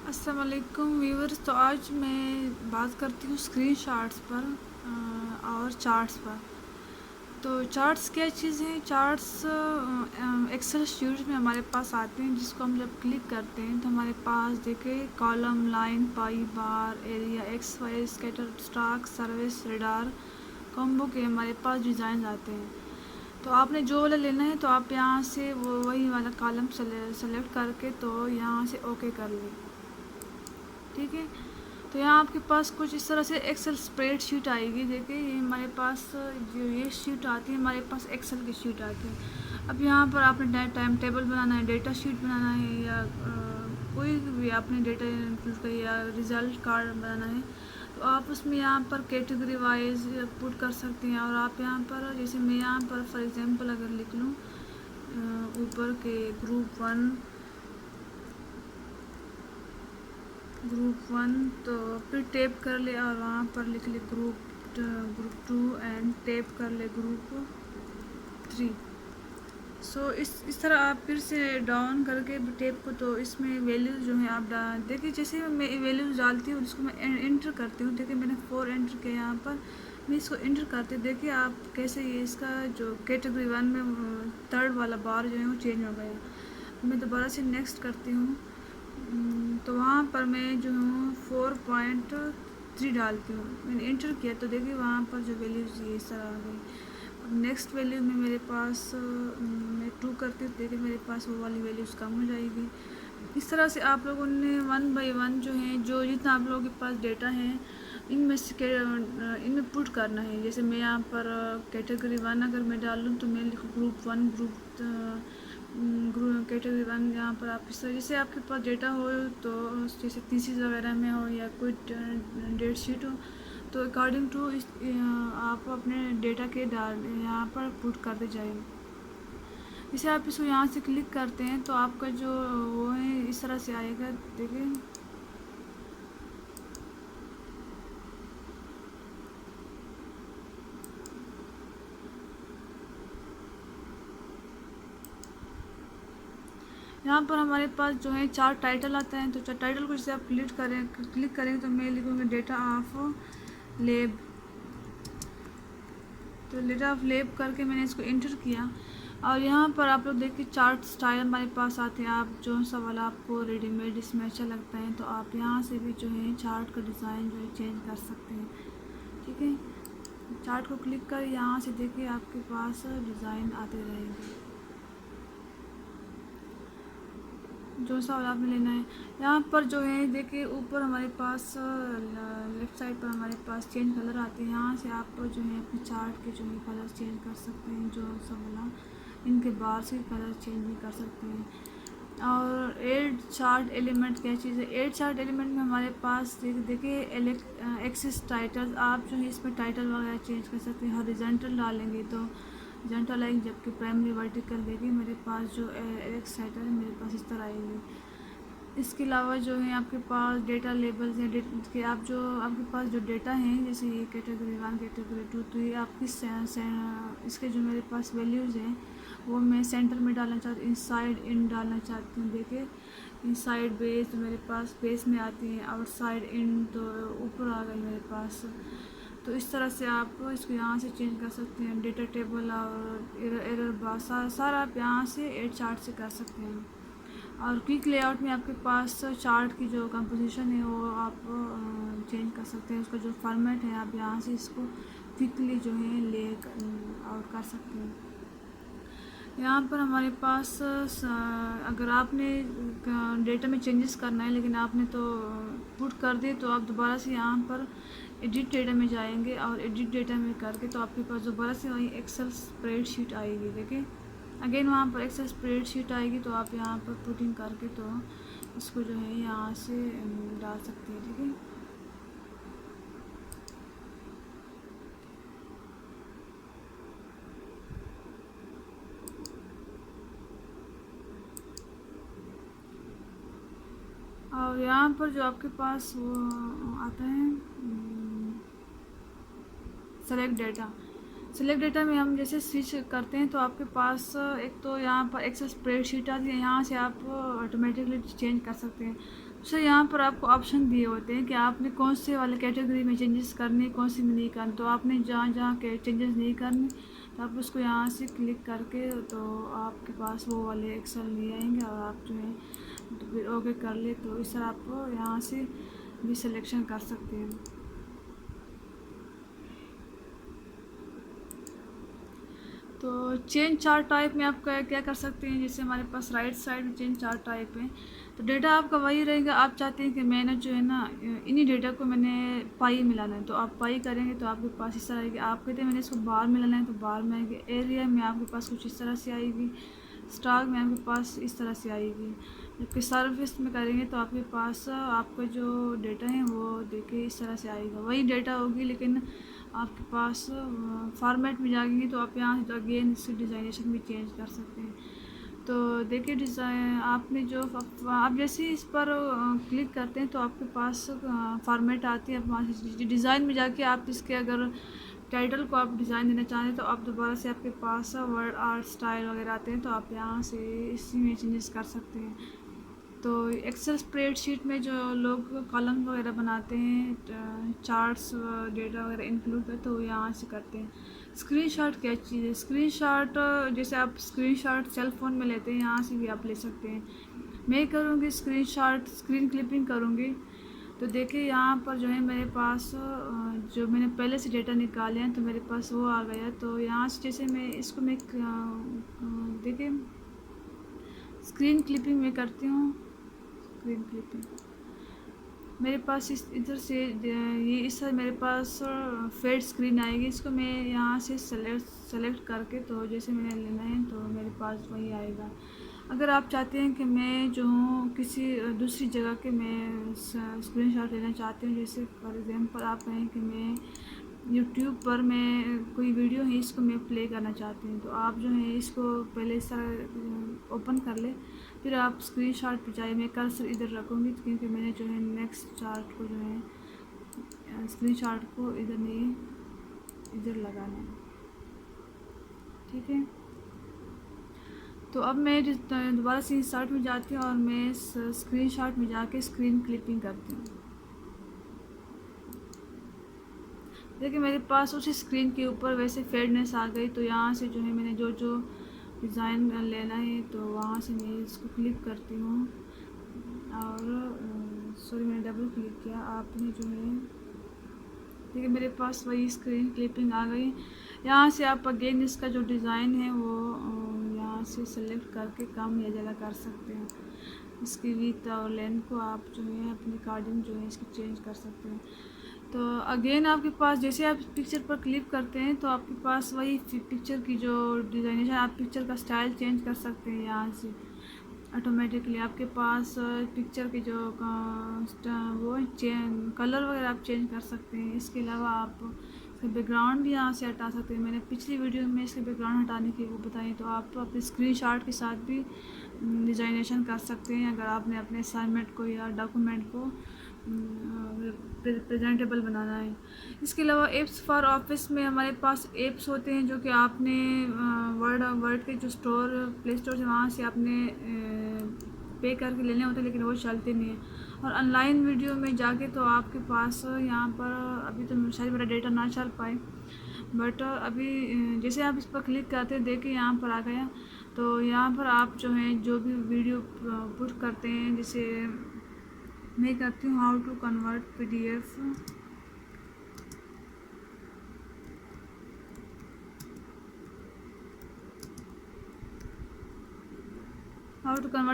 अस्सलाम वालेकुम व्यूअर्स। तो आज मैं बात करती हूँ स्क्रीनशॉट्स पर और चार्ट्स पर। तो चार्ट्स क्या चीज़ है? चार्ट्स एक्सेल शीट में हमारे पास आते हैं, जिसको हम जब क्लिक करते हैं तो हमारे पास देखिए column, line, pie, bar, area, X Y, scatter, stock, surface, radar, combo के हमारे पास डिज़ाइन आते हैं। तो आपने जो वाला लेना है तो आप यहाँ से वो वही वाला कॉलम सेलेक्ट करके तो यहाँ से ओके कर लें। ठीक है। तो यहाँ आपके पास कुछ इस तरह से एक्सेल स्प्रेडशीट आएगी। देखिए ये हमारे पास जो ये शीट आती है, हमारे पास एक्सेल की शीट आती है। अब यहाँ पर आपने टाइम टेबल बनाना है, डेटा शीट बनाना है, या कोई भी आपने डेटा या रिज़ल्ट कार्ड बनाना है, तो आप उसमें यहाँ पर कैटेगरी वाइज पुट कर सकते हैं। और आप यहाँ पर जैसे मैं यहाँ पर फॉर एग्ज़ाम्पल अगर लिख लूँ ऊपर के ग्रुप वन, तो फिर टैप कर ले और वहाँ पर लिख ले ग्रुप टू एंड टैप कर ले ग्रुप थ्री। सो इस तरह आप फिर से डाउन करके टैप को, तो इसमें वैल्यूज़ जो है आप देखिए जैसे मैं वैल्यूज़ डालती हूँ जिसको मैं एंटर करती हूँ। देखिए मैंने 4 एंटर किया यहाँ पर, मैं इसको एंटर करती हूँ। देखिए आप कैसे ये इसका जो कैटेगरी वन में थर्ड वाला बार जो है वो चेंज हो गया। मैं दोबारा से नेक्स्ट करती हूँ। तो वहाँ पर मैं जो हूँ 4.3 डालती हूँ। मैंने इंटर किया तो देखिए वहाँ पर जो वैल्यूज़ ये इस तरह आ गई। अब नेक्स्ट वैल्यू में मेरे पास मैं 2 करती हूँ, देखिए मेरे पास वो वाली वैल्यूज़ कम हो जाएगी। इस तरह से आप लोगों ने 1 बाई 1 जो है, जो जितना आप लोगों के पास डेटा है इनमें से इनमें पुट करना है। जैसे मैं यहाँ पर कैटेगरी वन अगर मैं डालूँ तो मैं लिखूँ group one, group category one. यहाँ पर आप इस तरह जैसे आपके पास डेटा हो, तो जैसे थीसिस वगैरह में हो या कोई डेट शीट हो, तो अकॉर्डिंग टू आप अपने डेटा के डाल यहाँ पर पुट करते जाइए। जैसे आप इसको यहाँ से क्लिक करते हैं तो आपका जो वो है इस तरह से आएगा। देखिए यहाँ पर हमारे पास जो है 4 टाइटल आता है। तो टाइटल को जैसे आप क्लिक करेंगे तो मैं लिखूँगी डेटा ऑफ लेब। तो डेटा ऑफ लेब करके मैंने इसको इंटर किया। और यहाँ पर आप लोग देखिए चार्ट स्टाइल हमारे पास आते हैं। आप जो सा वाला आपको रेडीमेड इसमें अच्छा लगता है तो आप यहाँ से भी जो है चार्ट का डिज़ाइन जो है चेंज कर सकते हैं। ठीक है। चार्ट को क्लिक कर यहाँ से देखिए आपके पास डिज़ाइन आते रहेंगे, जो सा वाला आपने लेना है। यहाँ पर जो है देखिए ऊपर हमारे पास लेफ़्ट साइड पर हमारे पास चेंज कलर आते हैं। यहाँ से आप जो है अपने चार्ट के जो है कलर चेंज कर सकते हैं। जो सा वाला इनके बार से कलर चेंज भी कर सकते हैं। और एड चार्ट एलिमेंट क्या चीज़ है? एड चार्ट एलिमेंट में हमारे पास देखिए एक्सेस टाइटल, आप जो है इसमें टाइटल वगैरह चेंज कर सकते हैं। हॉरिजॉन्टल डालेंगे तो हॉरिजॉन्टल आएगी, जबकि प्राइमरी वर्टिकल देखिए मेरे पास जो एक्स टाइटल है मेरे पास इस तरह आएगी। इसके अलावा जो है आपके पास डेटा लेबल्स हैं, कि आप जो आपके पास जो डेटा हैं, जैसे ये कैटेगरी वन, कैटेगरी टू, तो ये आपकी इसके जो मेरे पास वैल्यूज़ हैं वो मैं सेंटर में डालना चाहती हूँ, इनसाइड इन डालना चाहती हूँ। देखिए इनसाइड बेस तो मेरे पास बेस में आती हैं, आउटसाइड इन तो ऊपर आ गई मेरे पास। तो इस तरह से आप इसको यहाँ से चेंज कर सकते हैं। डेटा टेबल और एरर बार सारा आप यहाँ से एड चार्ट से कर सकते हैं। और क्विक लेआउट में आपके पास चार्ट की जो कंपोजिशन है वो आप चेंज कर सकते हैं। उसका जो फॉर्मेट है आप यहाँ से इसको क्विकली जो है ले आउट कर सकते हैं। यहाँ पर हमारे पास अगर आपने डेटा में चेंजेस करना है लेकिन आपने तो पुट कर दिए, तो आप दोबारा से यहाँ पर एडिट डेटा में जाएंगे और एडिट डेटा में करके तो आपके पास दोबारा से वही एक्सेल स्प्रेडशीट आएगी। देखिए अगेन वहाँ पर एक्सेल स्प्रेडशीट आएगी, तो आप यहाँ पर पुटिंग करके तो इसको जो है यहाँ से डाल सकते हैं। ठीक है। और यहाँ पर जो आपके पास वो आता है सेलेक्ट डेटा। सेलेक्ट डेटा में हम जैसे स्विच करते हैं तो आपके पास एक तो यहाँ पर एक्सेल स्प्रेडशीट आती है, यहाँ से आप ऑटोमेटिकली चेंज कर सकते हैं। दूसरा यहाँ पर आपको ऑप्शन दिए होते हैं कि आपने कौन से वाले कैटेगरी में चेंजेस करने, कौन सी में नहीं करने। तो आपने जहाँ जहाँ के चेंजेस नहीं करने तो आप उसको यहाँ से क्लिक करके तो आपके पास वो वाले एक्सेल ले आएंगे और आप जो है तो फिर ओके कर ले। तो इस तरह आप यहाँ से भी सिलेक्शन कर सकते हैं। तो चेंज चार्ट टाइप में आप क्या कर सकते हैं, जैसे हमारे पास राइट साइड में चेंज चार्ट टाइप है तो डेटा आपका वही रहेगा। आप चाहते हैं कि मैंने जो है ना इन्हीं डेटा को मैंने पाई मिलाना है तो आप पाई करेंगे तो आपके पास इस तरह आएगी। आप कहते हैं मैंने इसको बार मिलाना है तो बार में आएगी। एरिया में आपके पास कुछ इस तरह से आएगी। स्टॉक में आपके पास इस तरह से आएगी। जबकि सर्विस में करेंगे तो आपके पास आपका जो डेटा है वो देखिए इस तरह से आएगा, वही डेटा होगी लेकिन आपके पास फॉर्मेट में जाएंगे तो आप यहाँ से अगेन इसकी डिज़ाइनेशन भी चेंज कर सकते हैं। तो देखिए डिज़ाइन आपने जो आप जैसे ही इस पर क्लिक करते हैं तो आपके पास फॉर्मेट आती है। आप डिज़ाइन में जाके आप इसके अगर टाइटल को आप डिज़ाइन देना चाहें तो आप दोबारा से आपके पास वर्ड आर्ट स्टाइल वगैरह आते हैं तो आप यहाँ से इसी में चेंजेस कर सकते हैं। तो एक्सेल स्प्रेडशीट में जो लोग कॉलम वगैरह बनाते हैं, चार्ट्स डेटा वगैरह इंक्लूड करते तो यहाँ से करते हैं। स्क्रीनशॉट क्या चीज़ है? स्क्रीनशॉट जैसे आप स्क्रीनशॉट सेल फ़ोन में लेते हैं, यहाँ से भी आप ले सकते हैं। मैं करूँगी स्क्रीनशॉट, स्क्रीन क्लिपिंग करूँगी। तो देखिए यहाँ पर जो है मेरे पास जो मैंने पहले से डेटा निकाले हैं तो मेरे पास वो आ गया। तो यहाँ से जैसे मैं इसको मैं देखिए स्क्रीन क्लिपिंग में करती हूँ। स्क्रीन क्लिपिंग मेरे पास इस इधर से ये इस मेरे पास फेड स्क्रीन आएगी। इसको मैं यहाँ से सेलेक्ट करके तो जैसे मैंने लेना है तो मेरे पास वही आएगा। अगर आप चाहते हैं कि मैं जो हूँ किसी दूसरी जगह के मैं स्क्रीनशॉट लेना चाहती हूँ, जैसे फॉर एग्जांपल आप कहें कि मैं यूट्यूब पर मैं कोई वीडियो है इसको मैं प्ले करना चाहती हूँ तो आप जो है इसको पहले इस तरह ओपन कर ले, फिर आप स्क्रीनशॉट पे जाइए। मैं कर्सर इधर रखूँगी क्योंकि मैंने जो है नेक्स्ट चार्ट को जो है स्क्रीनशॉट को इधर नहीं इधर लगाना है, ठीक है। तो अब मैं दोबारा से इंसर्ट में जाती हूँ और मैं स्क्रीनशॉट में जाके स्क्रीन क्लिपिंग करती हूँ। देखिए मेरे पास उसी स्क्रीन के ऊपर वैसे फेडनेस आ गई। तो यहाँ से जो है मैंने जो जो डिज़ाइन लेना है तो वहाँ से मैं इसको क्लिक करती हूँ और सॉरी मैंने डबल क्लिक किया। आपने जो है देखिए मेरे पास वही स्क्रीन क्लिपिंग आ गई। यहाँ से आप अगेन इसका जो डिज़ाइन है वो यहाँ से सेलेक्ट करके कम या ज़्यादा कर सकते हैं। इसकी विड्थ और लेंथ को आप जो है अपने अकॉर्डिंग जो है इसकी चेंज कर सकते हैं। तो अगेन आपके पास जैसे आप पिक्चर पर क्लिक करते हैं तो आपके पास वही पिक्चर की जो डिज़ाइनेशन, आप पिक्चर का स्टाइल चेंज कर सकते हैं। यहाँ से ऑटोमेटिकली आपके पास पिक्चर की जो वो कलर वगैरह आप चेंज कर सकते हैं। इसके अलावा आप इसका बैकग्राउंड भी यहाँ से हटा सकते हैं। मैंने पिछली वीडियो में इसके बैकग्राउंड हटाने की वो बताई। तो आप अपने स्क्रीनशॉट के साथ भी डिज़ाइनेशन कर सकते हैं अगर आपने अपने असाइनमेंट को या डॉक्यूमेंट को प्रेजेंटेबल बनाना है। इसके अलावा एप्स फॉर ऑफिस में हमारे पास एप्स होते हैं जो कि आपने वर्ड के जो स्टोर प्ले स्टोर से वहाँ से आपने पे करके लेने होते हैं लेकिन वो चलते नहीं हैं। और ऑनलाइन वीडियो में जाके तो आपके पास यहाँ पर अभी तो शायद मेरा डेटा ना चल पाए, बट अभी जैसे आप इस पर क्लिक करते हैं देखिए यहाँ पर आ गया। तो यहाँ पर आप जो है जो भी वीडियो पुट करते हैं, जैसे मैं करती हूँ how to convert PDF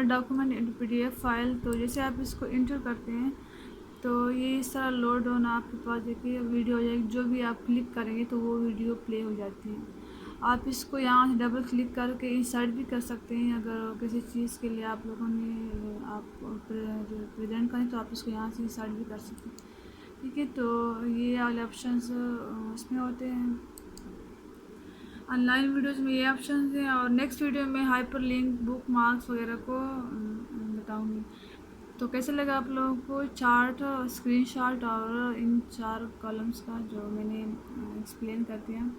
document into PDF file. तो जैसे आप इसको इंटर करते हैं तो ये इस तरह लोड होना आपके पास देखिए वीडियो हो जाएगी। जो भी आप क्लिक करेंगे तो वो वीडियो प्ले हो जाती है। आप इसको यहाँ से डबल क्लिक करके इंसर्ट भी कर सकते हैं। अगर किसी चीज़ के लिए आप लोगों ने आप प्रेजेंट करें तो आप इसको यहाँ से इंसर्ट भी कर सकते हैं, ठीक है। तो ये वाले ऑप्शंस इसमें होते हैं। ऑनलाइन वीडियोज़ में ये ऑप्शन हैं और नेक्स्ट वीडियो में हाइपर लिंक बुक मार्क्स वगैरह को बताऊँगी। तो कैसे लगा आप लोगों को चार्ट, स्क्रीनशॉट और इन 4 कॉलम्स का जो मैंने एक्सप्लेन कर दिया।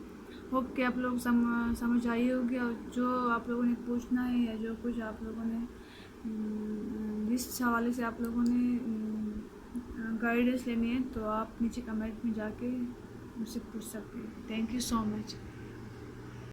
होप कि आप लोग समझ आई होगी। और जो आप लोगों ने पूछना है या जो कुछ आप लोगों ने जिस हवाले से आप लोगों ने गाइडेंस लेनी है तो आप नीचे कमेंट में जाके मुझसे पूछ सकते हैं। Thank you so much.